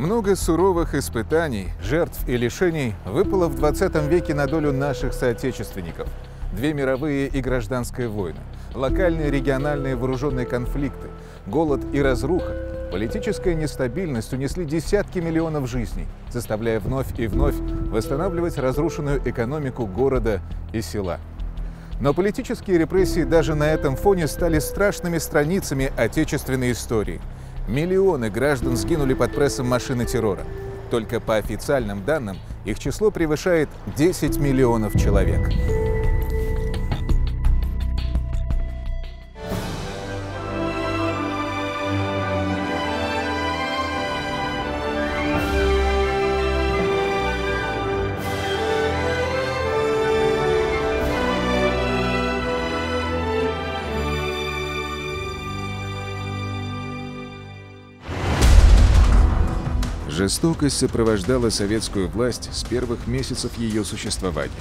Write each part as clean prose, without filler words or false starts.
Много суровых испытаний, жертв и лишений выпало в 20 веке на долю наших соотечественников. Две мировые и гражданские войны, локальные и региональные вооруженные конфликты, голод и разруха, политическая нестабильность унесли десятки миллионов жизней, заставляя вновь и вновь восстанавливать разрушенную экономику города и села. Но политические репрессии даже на этом фоне стали страшными страницами отечественной истории. Миллионы граждан сгинули под прессом машины террора. Только по официальным данным их число превышает 10 миллионов человек. Жестокость сопровождала советскую власть с первых месяцев ее существования.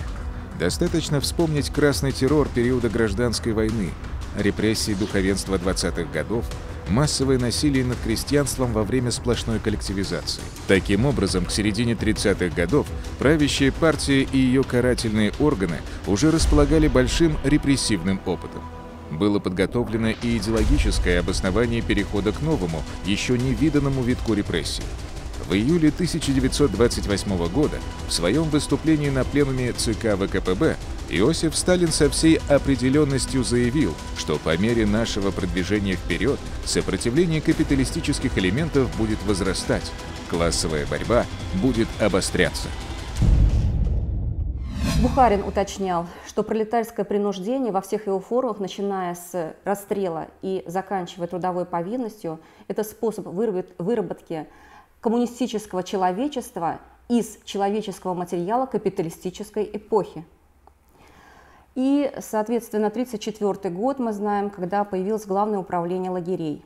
Достаточно вспомнить красный террор периода гражданской войны, репрессии духовенства 20-х годов, массовое насилие над крестьянством во время сплошной коллективизации. Таким образом, к середине 30-х годов правящая партия и ее карательные органы уже располагали большим репрессивным опытом. Было подготовлено и идеологическое обоснование перехода к новому, еще не виданному витку репрессий. В июле 1928 года в своем выступлении на пленуме ЦК ВКПБ Иосиф Сталин со всей определенностью заявил, что по мере нашего продвижения вперед сопротивление капиталистических элементов будет возрастать, классовая борьба будет обостряться. Бухарин уточнял, что пролетарское принуждение во всех его формах, начиная с расстрела и заканчивая трудовой повинностью, это способ выработки коммунистического человечества из человеческого материала капиталистической эпохи. И, соответственно, 1934 год, мы знаем, когда появилось Главное управление лагерей.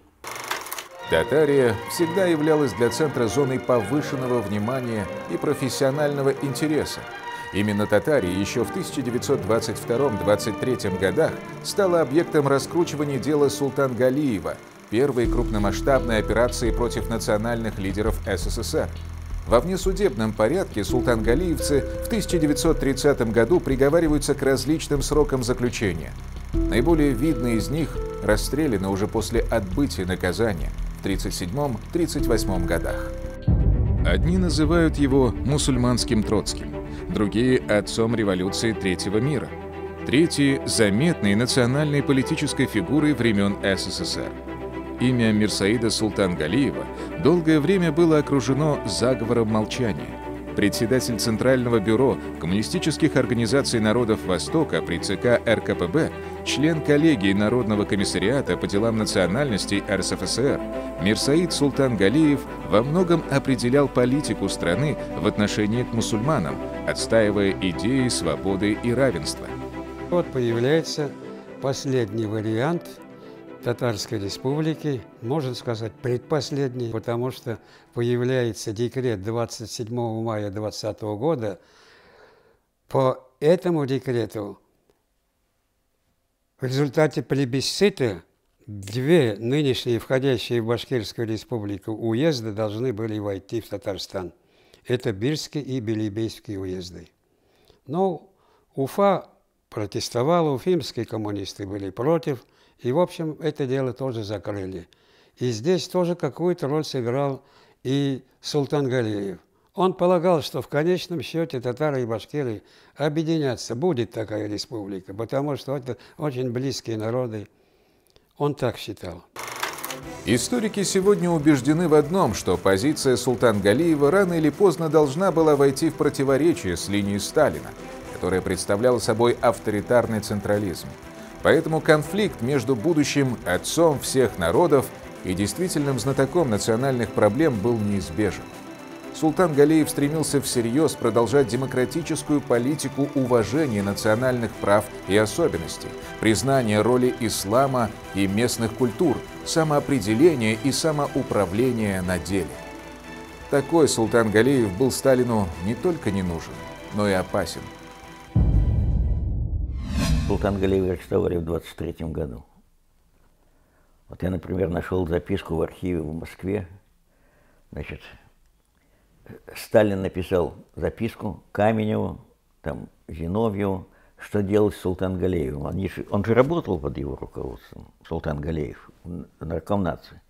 Татария всегда являлась для центра зоной повышенного внимания и профессионального интереса. Именно Татария еще в 1922-23 годах стала объектом раскручивания дела Султангалиева, первой крупномасштабной операции против национальных лидеров СССР. Во внесудебном порядке султангалиевцы в 1930 году приговариваются к различным срокам заключения. Наиболее видные из них расстреляны уже после отбытия наказания в 1937-1938 годах. Одни называют его мусульманским Троцким, другие – отцом революции Третьего мира, третьи – заметной национальной политической фигурой времен СССР. Имя Мирсаида Султангалиева долгое время было окружено заговором молчания. Председатель Центрального бюро коммунистических организаций народов Востока при ЦК РКПБ, член коллегии Народного комиссариата по делам национальностей РСФСР, Мирсаид Султангалиев во многом определял политику страны в отношении к мусульманам, отстаивая идеи свободы и равенства. Вот появляется последний вариант Татарской республики, можно сказать, предпоследний, потому что появляется декрет 27 мая 2020 года. По этому декрету в результате плебисцита две нынешние входящие в Башкирскую республику уезда должны были войти в Татарстан. Это Бирский и Белебейский уезды. Но Уфа протестовала, уфимские коммунисты были против. И, в общем, это дело тоже закрыли. И здесь тоже какую-то роль сыграл и Султангалиев. Он полагал, что в конечном счете татары и башкиры объединятся, будет такая республика, потому что это очень близкие народы. Он так считал. Историки сегодня убеждены в одном, что позиция Султангалиева рано или поздно должна была войти в противоречие с линией Сталина, которая представляла собой авторитарный централизм. Поэтому конфликт между будущим отцом всех народов и действительным знатоком национальных проблем был неизбежен. Султангалиев стремился всерьез продолжать демократическую политику уважения национальных прав и особенностей, признания роли ислама и местных культур, самоопределения и самоуправления на деле. Такой Султангалиев был Сталину не только не нужен, но и опасен. Султангалиева арестовали в 1923 году. Вот я, например, нашел записку в архиве в Москве. Значит, Сталин написал записку Каменеву, там, Зиновьеву, что делать с Султан Галеевым. Он же работал под его руководством, Султан Галеев, нарком нации.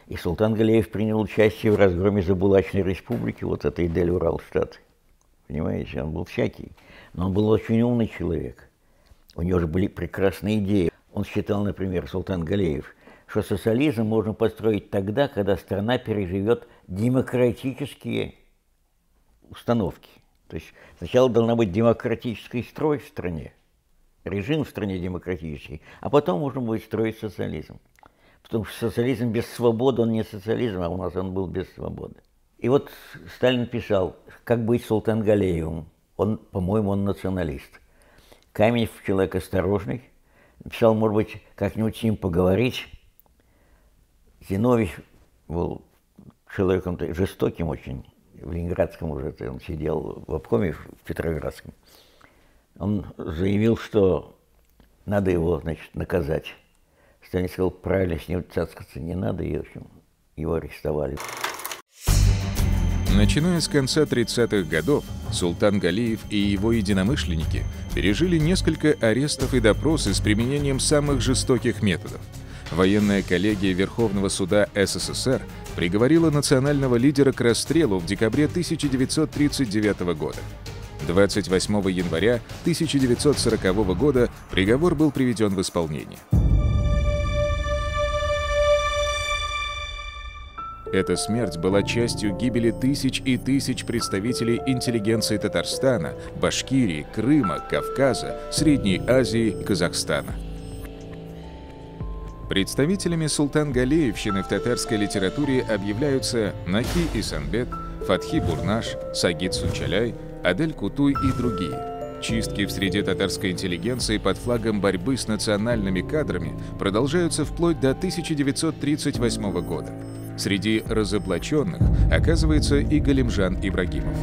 И Султан Галеев принял участие в разгроме Забулачной республики, вот этой Дель-Урал-штаты. Понимаете, он был всякий. Но он был очень умный человек. У него же были прекрасные идеи. Он считал, например, Султан Галеев, что социализм можно построить тогда, когда страна переживет демократические установки. То есть сначала должна быть демократический строй в стране, режим в стране демократический, а потом можно будет строить социализм. Потому что социализм без свободы, он не социализм, а у нас он был без свободы. И вот Сталин писал, как быть Султан Галеевым. Он, по-моему, он националист. Каменев человек осторожный. Писал, может быть, как-нибудь с ним поговорить. Зиновьев был человеком жестоким очень. В Ленинградском уже он сидел в обкоме, в Петроградском. Он заявил, что надо его, значит, наказать. Сталин сказал, правильно, с ним цацкаться не надо, и, в общем, его арестовали. Начиная с конца 30-х годов, Султан Галиев и его единомышленники пережили несколько арестов и допросы с применением самых жестоких методов. Военная коллегия Верховного суда СССР приговорила национального лидера к расстрелу в декабре 1939 года. 28 января 1940 года приговор был приведен в исполнение. Эта смерть была частью гибели тысяч и тысяч представителей интеллигенции Татарстана, Башкирии, Крыма, Кавказа, Средней Азии и Казахстана. Представителями султан-галеевщины в татарской литературе объявляются Наки Исанбет, Фатхи Бурнаш, Сагит Сучаляй, Адель Кутуй и другие. Чистки в среде татарской интеллигенции под флагом борьбы с национальными кадрами продолжаются вплоть до 1938 года. Среди разоблаченных оказывается и Галимжан Ибрагимов.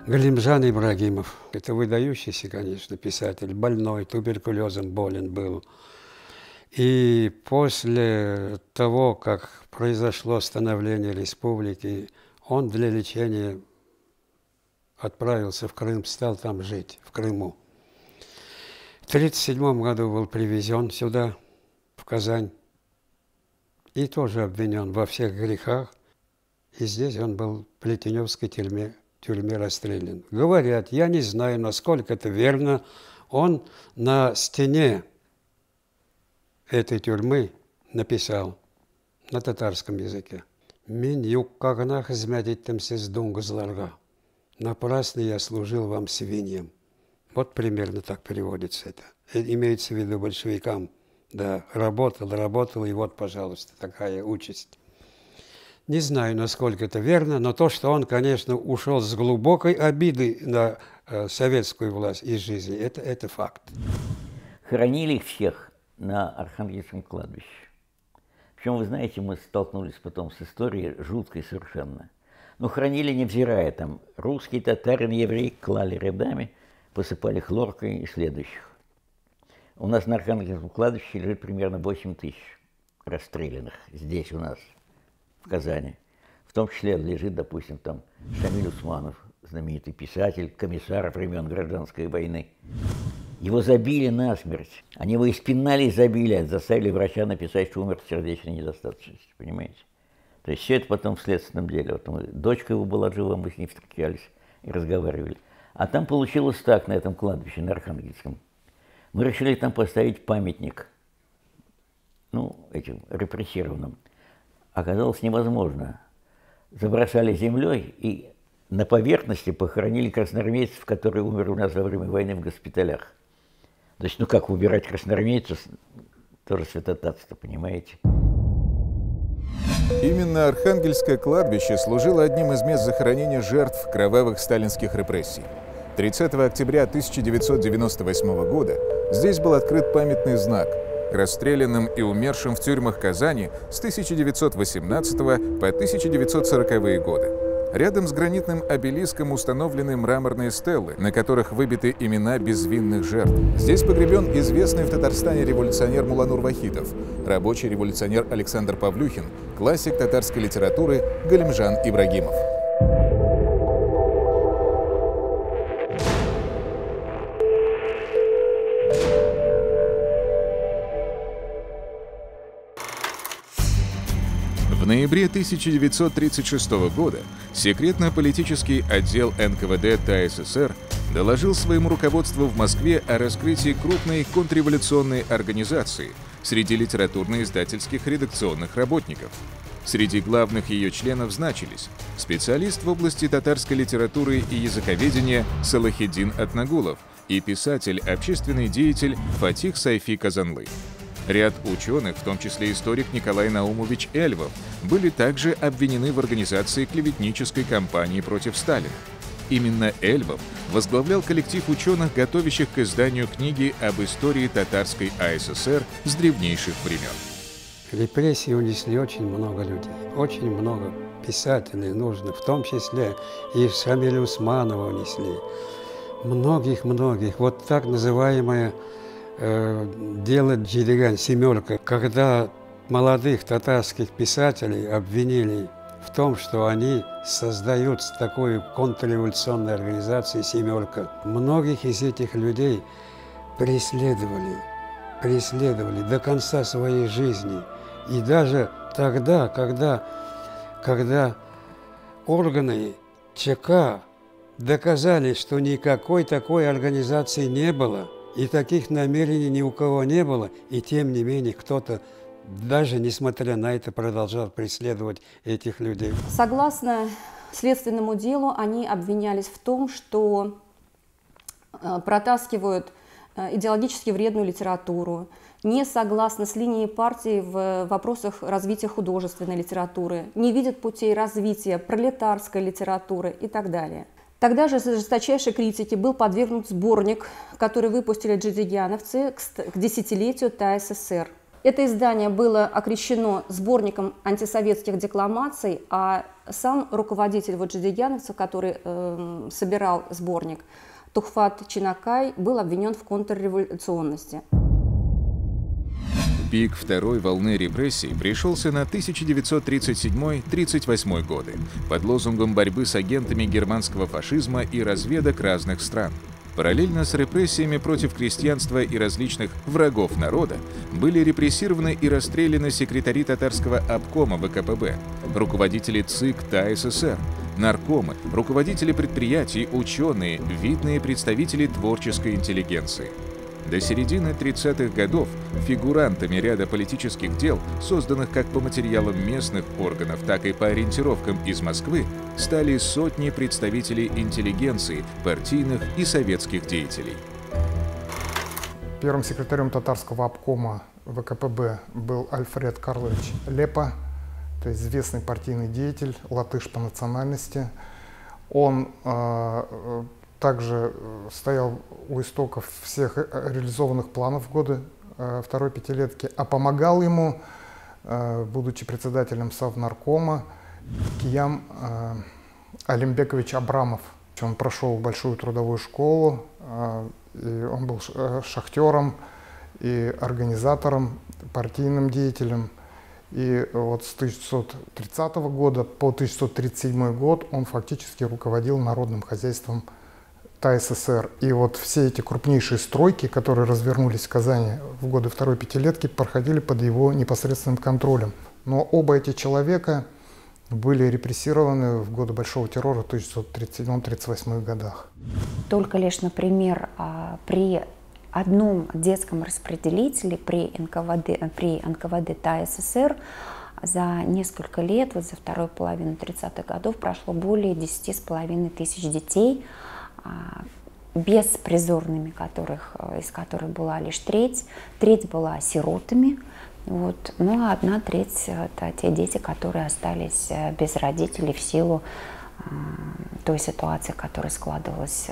Галимжан Ибрагимов – это выдающийся, конечно, писатель, больной, туберкулезом болен был. И после того, как произошло становление республики, он для лечения отправился в Крым, стал там жить, в Крыму. В 1937 году был привезен сюда, в Казань, и тоже обвинен во всех грехах. И здесь он был в Плетеневской тюрьме расстрелян. Говорят, я не знаю, насколько это верно, он на стене этой тюрьмы написал на татарском языке: «Мен юккагына хизмет иттим сиз дуңгызларга. Напрасно я служил вам свиньям». Вот примерно так переводится это. Имеется в виду большевикам. Да, работал, и вот, пожалуйста, такая участь. Не знаю, насколько это верно, но то, что он, конечно, ушел с глубокой обидой на советскую власть из жизни, это факт. Хоронили их всех на Архангельском кладбище. Причем, вы знаете, мы столкнулись потом с историей жуткой совершенно. Но хранили, невзирая, там, русский, татарин, еврей, клали рядами, посыпали хлоркой и следующих. У нас на Архангельском кладбище лежит примерно 8 тысяч расстрелянных здесь у нас, в Казани. В том числе лежит, допустим, там Шамиль Усманов, знаменитый писатель, комиссар времен Гражданской войны. Его забили насмерть. Они его испинали и забили, заставили врача написать, что умер от сердечной недостаточности, понимаете? То есть все это потом в следственном деле. Вот дочка его была жива, мы с ней встречались и разговаривали. А там получилось так, на этом кладбище, на Архангельском. Мы решили там поставить памятник, этим репрессированным. Оказалось невозможно. Забросали землей и на поверхности похоронили красноармейцев, которые умерли у нас во время войны в госпиталях. То есть, как убирать красноармейцев, тоже святотатство, понимаете? Именно Архангельское кладбище служило одним из мест захоронения жертв кровавых сталинских репрессий. 30 октября 1998 года здесь был открыт памятный знак к расстрелянным и умершим в тюрьмах Казани с 1918 по 1940-е годы. Рядом с гранитным обелиском установлены мраморные стелы, на которых выбиты имена безвинных жертв. Здесь погребен известный в Татарстане революционер Муланур Вахитов, рабочий революционер Александр Павлюхин, классик татарской литературы Галимжан Ибрагимов. В ноябре 1936 года секретно-политический отдел НКВД ТАССР доложил своему руководству в Москве о раскрытии крупной контрреволюционной организации среди литературно-издательских редакционных работников. Среди главных ее членов значились специалист в области татарской литературы и языковедения Салахиддин Атнагулов и писатель, общественный деятель Фатих Сайфи Казанлы. Ряд ученых, в том числе историк Николай Наумович Эльвов, были также обвинены в организации клеветнической кампании против Сталина. Именно Эльвов возглавлял коллектив ученых, готовящих к изданию книги об истории татарской АССР с древнейших времен. Репрессии унесли очень много людей, очень много писателей нужно, в том числе и Шамиля Усманова унесли. Многих. Вот так называемое дело Джидиган, «семерка», когда молодых татарских писателей обвинили в том, что они создают такую контрреволюционную организацию «семерка». Многих из этих людей преследовали до конца своей жизни. И даже тогда, когда органы ЧК доказали, что никакой такой организации не было, и таких намерений ни у кого не было, и тем не менее кто-то, даже несмотря на это, продолжал преследовать этих людей. Согласно следственному делу, они обвинялись в том, что протаскивают идеологически вредную литературу, не согласны с линией партии в вопросах развития художественной литературы, не видят путей развития пролетарской литературы и так далее. Тогда же жесточайшей критике был подвергнут сборник, который выпустили джидигяновцы к десятилетию ТАССР. Это издание было окрещено сборником антисоветских декламаций, а сам руководитель джидигяновцев, который собирал сборник, Тухфат Чинакай, был обвинен в контрреволюционности. Пик второй волны репрессий пришелся на 1937-1938 годы под лозунгом борьбы с агентами германского фашизма и разведок разных стран. Параллельно с репрессиями против крестьянства и различных врагов народа были репрессированы и расстреляны секретари татарского обкома ВКПБ, руководители ЦИК ТАССР, наркомы, руководители предприятий, ученые, видные представители творческой интеллигенции. До середины 30-х годов фигурантами ряда политических дел, созданных как по материалам местных органов, так и по ориентировкам из Москвы, стали сотни представителей интеллигенции, партийных и советских деятелей. Первым секретарем татарского обкома ВКПБ был Альфред Карлович Лепа, то есть известный партийный деятель, латыш по национальности. Он также стоял у истоков всех реализованных планов в годы второй пятилетки, а помогал ему, будучи председателем Совнаркома, Киям Алимбекович Абрамов. Он прошел большую трудовую школу, и он был шахтером и организатором, партийным деятелем. И вот с 1930 года по 1937 год он фактически руководил народным хозяйством ТАССР. И вот все эти крупнейшие стройки, которые развернулись в Казани в годы второй пятилетки, проходили под его непосредственным контролем. Но оба эти человека были репрессированы в годы Большого террора в 1937-1938 годах. Только лишь, например, при одном детском распределителе при НКВД ТАССР за несколько лет, вот за вторую половину 30-х годов, прошло более 10,5 тысяч детей, беспризорными, из которых была лишь треть была сиротами, вот, ну а 1/3 это те дети, которые остались без родителей в силу той ситуации, которая складывалась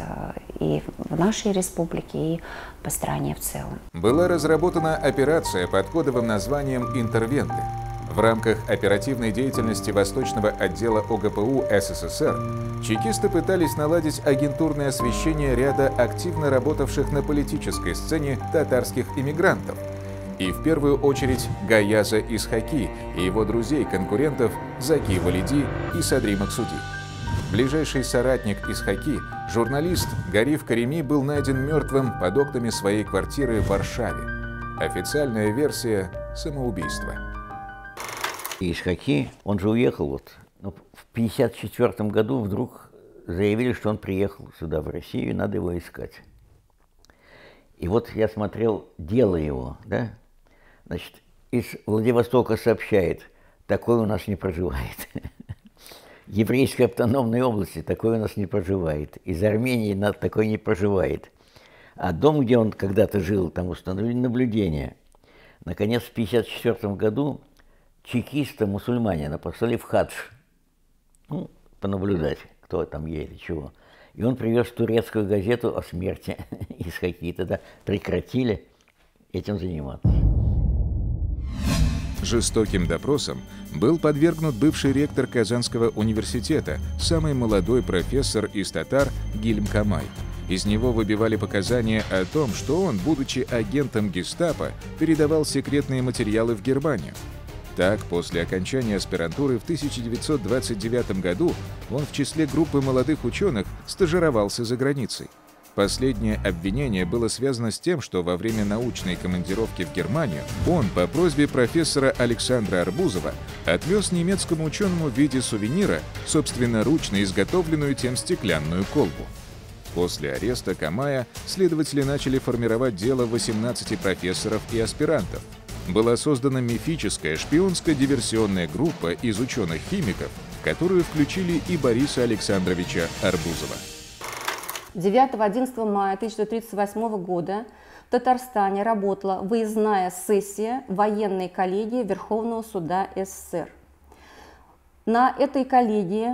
и в нашей республике, и по стране в целом. Была разработана операция под кодовым названием «Интервенты». В рамках оперативной деятельности Восточного отдела ОГПУ СССР чекисты пытались наладить агентурное освещение ряда активно работавших на политической сцене татарских иммигрантов, и в первую очередь Гаяза Исхаки и его друзей-конкурентов Заки Валиди и Садри Максуди. Ближайший соратник Исхаки, журналист Гариф Карими, был найден мертвым под окнами своей квартиры в Варшаве. Официальная версия – самоубийство. Исхаки, он же уехал вот. Но в 1954 году вдруг заявили, что он приехал сюда, в Россию, и надо его искать. И вот я смотрел дело его, да? Значит, из Владивостока сообщает, такой у нас не проживает. Еврейской автономной области такой у нас не проживает. Из Армении такой не проживает. А дом, где он когда-то жил, там установили наблюдение. Наконец, в 1954 году чекиста-мусульманина послали в хадж, ну, понаблюдать, кто там едет, чего. И он привез турецкую газету о смерти Исхаки. Тогда прекратили этим заниматься. Жестоким допросом был подвергнут бывший ректор Казанского университета, самый молодой профессор из татар Гильм Камай. Из него выбивали показания о том, что он, будучи агентом гестапо, передавал секретные материалы в Германию. Так, после окончания аспирантуры в 1929 году он в числе группы молодых ученых стажировался за границей. Последнее обвинение было связано с тем, что во время научной командировки в Германию он по просьбе профессора Александра Арбузова отвез немецкому ученому в виде сувенира собственноручно изготовленную тем стеклянную колбу. После ареста Камая следователи начали формировать дело 18 профессоров и аспирантов. Была создана мифическая шпионско-диверсионная группа из ученых-химиков, в которую включили и Бориса Александровича Арбузова. 9-11 мая 1938 года в Татарстане работала выездная сессия военной коллегии Верховного суда СССР. На этой коллегии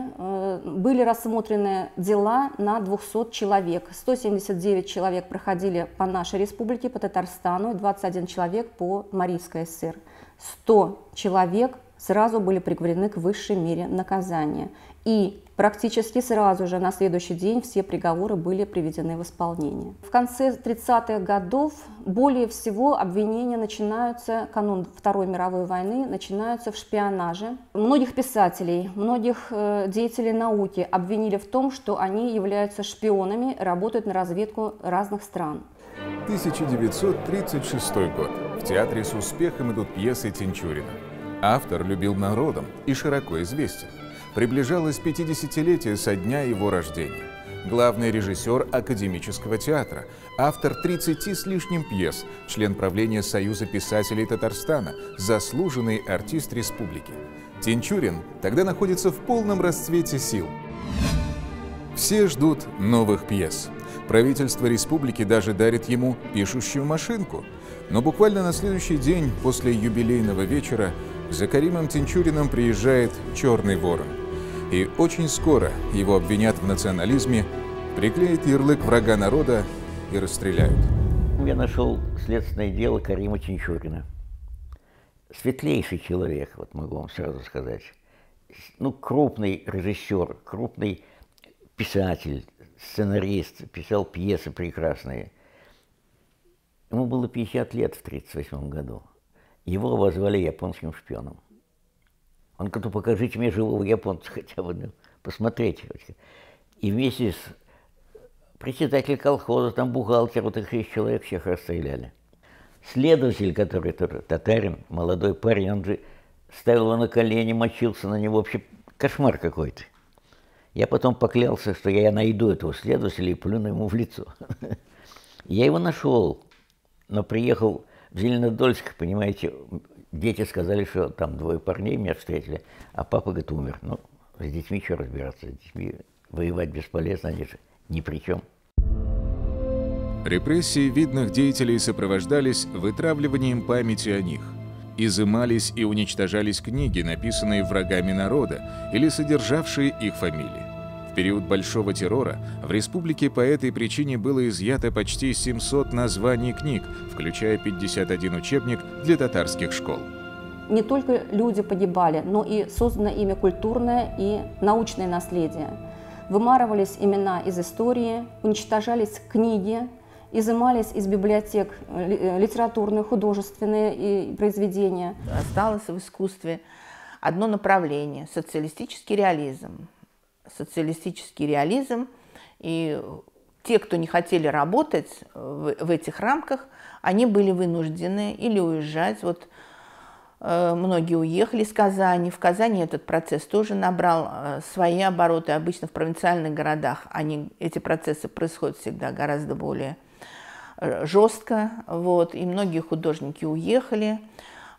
были рассмотрены дела на 200 человек. 179 человек проходили по нашей республике, по Татарстану, 21 человек по Марийской ССР. 100 человек сразу были приговорены к высшей мере наказания. И практически сразу же на следующий день все приговоры были приведены в исполнение. В конце 30-х годов более всего обвинения начинаются, канун Второй мировой войны, начинаются в шпионаже. Многих писателей, многих деятелей науки обвинили в том, что они являются шпионами, работают на разведку разных стран. 1936 год. В театре с успехом идут пьесы Тинчурина. Автор любил народом и широко известен. Приближалось 50-летие со дня его рождения. Главный режиссер академического театра, автор 30 с лишним пьес, член правления Союза писателей Татарстана, заслуженный артист республики. Тинчурин тогда находится в полном расцвете сил. Все ждут новых пьес. Правительство республики даже дарит ему пишущую машинку. Но буквально на следующий день после юбилейного вечера за Каримом Тинчуриным приезжает «Черный ворон». И очень скоро его обвинят в национализме, приклеят ярлык врага народа и расстреляют. Я нашел следственное дело Карима Тинчурина. Светлейший человек, вот могу вам сразу сказать. Ну, крупный режиссер, крупный писатель, сценарист, писал пьесы прекрасные. Ему было 50 лет в 1938 году. Его обозвали японским шпионом. Он говорит, покажите мне живого японца хотя бы, ну, посмотрите. И вместе с председателем колхоза, там бухгалтер, вот их 6 человек, всех расстреляли. Следователь, который тоже татарин, молодой парень, он же ставил его на колени, мочился на него, вообще кошмар какой-то. Я потом поклялся, что я найду этого следователя и плюну ему в лицо. Я его нашел, но приехал в Зеленодольск, понимаете, дети сказали, что там 2 парней меня встретили, а папа, говорит, умер. Ну, с детьми что разбираться, с детьми воевать бесполезно, они же ни при чем. Репрессии видных деятелей сопровождались вытравливанием памяти о них. Изымались и уничтожались книги, написанные врагами народа или содержавшие их фамилии. В период Большого террора в республике по этой причине было изъято почти 700 названий книг, включая 51 учебник для татарских школ. не только люди погибали, но и создано ими культурное и научное наследие. Вымарывались имена из истории, уничтожались книги, изымались из библиотек литературные, художественные произведения. Осталось в искусстве одно направление – социалистический реализм. Социалистический реализм, и те, кто не хотели работать в этих рамках, они были вынуждены или уезжать. Вот многие уехали из Казани. В Казани этот процесс тоже набрал свои обороты. Обычно в провинциальных городах эти процессы происходят всегда гораздо более жестко. Вот, и многие художники уехали.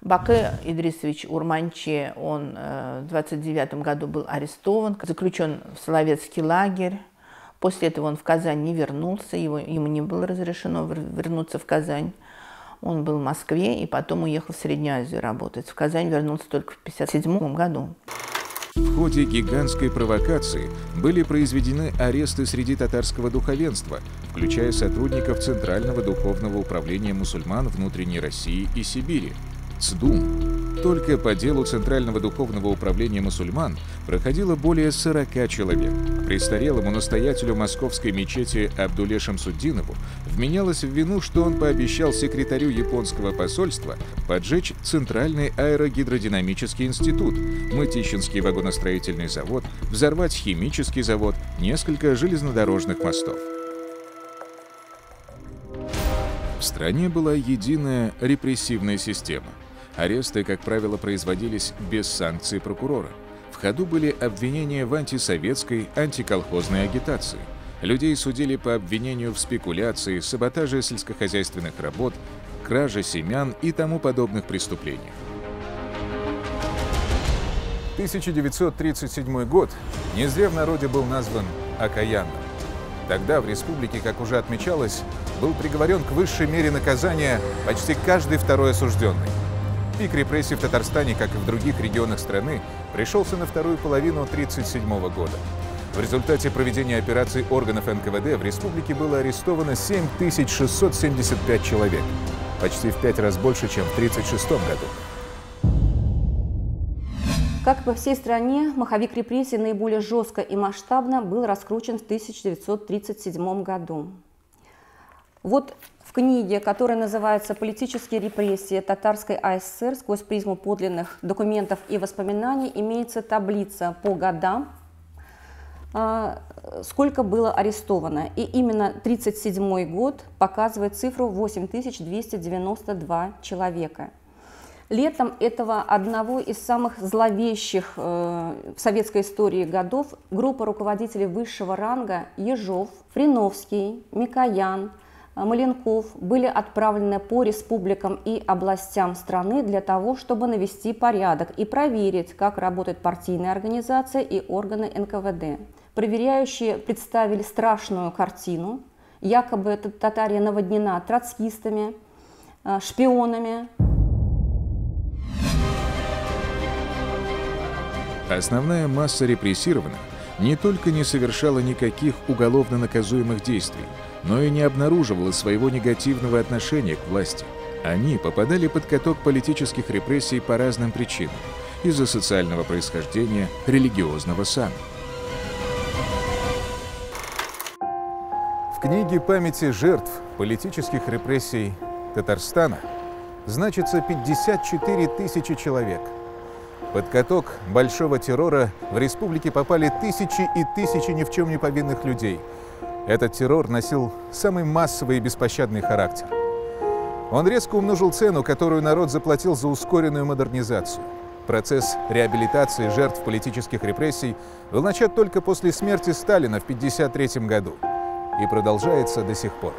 Баке Идрисович Урманче, он в 1929 году был арестован, заключен в Соловецкий лагерь. После этого он в Казань не вернулся, ему не было разрешено вернуться в Казань. Он был в Москве и потом уехал в Среднюю Азию работать. В Казань вернулся только в 1957 году. В ходе гигантской провокации были произведены аресты среди татарского духовенства, включая сотрудников Центрального духовного управления мусульман внутренней России и Сибири, ЦДУМ. Только по делу Центрального духовного управления мусульман проходило более 40 человек. Престарелому настоятелю московской мечети Абдуле Шамсуддинову вменялось в вину, что он пообещал секретарю японского посольства поджечь Центральный аэрогидродинамический институт, Мытищинский вагоностроительный завод, взорвать химический завод, несколько железнодорожных мостов. В стране была единая репрессивная система. Аресты, как правило, производились без санкций прокурора. В ходу были обвинения в антисоветской, антиколхозной агитации. Людей судили по обвинению в спекуляции, саботаже сельскохозяйственных работ, краже семян и тому подобных преступлениях. 1937 год не зря в народе был назван окаянным. Тогда в республике, как уже отмечалось, был приговорен к высшей мере наказания почти каждый второй осужденный. Пик репрессий в Татарстане, как и в других регионах страны, пришелся на вторую половину 1937 года. В результате проведения операций органов НКВД в республике было арестовано 7675 человек, почти в 5 раз больше, чем в 1936 году. Как и по всей стране, маховик репрессий наиболее жестко и масштабно был раскручен в 1937 году. Вот в книге, которая называется «Политические репрессии Татарской АССР сквозь призму подлинных документов и воспоминаний», имеется таблица по годам, сколько было арестовано. И именно 1937 год показывает цифру 8292 человека. Летом этого одного из самых зловещих в советской истории годов группа руководителей высшего ранга Ежов, Фриновский, Микоян, Маленков были отправлены по республикам и областям страны для того, чтобы навести порядок и проверить, как работает партийная организация и органы НКВД. Проверяющие представили страшную картину. Якобы Татария наводнена троцкистами, шпионами. Основная масса репрессированных не только не совершала никаких уголовно наказуемых действий, но и не обнаруживала своего негативного отношения к власти. Они попадали под каток политических репрессий по разным причинам – из-за социального происхождения, религиозного сана. В книге памяти жертв политических репрессий Татарстана значится 54 тысячи человек. Под каток большого террора в республике попали тысячи и тысячи ни в чем не повинных людей. Этот террор носил самый массовый и беспощадный характер. Он резко умножил цену, которую народ заплатил за ускоренную модернизацию. Процесс реабилитации жертв политических репрессий был начат только после смерти Сталина в 1953 году и продолжается до сих пор.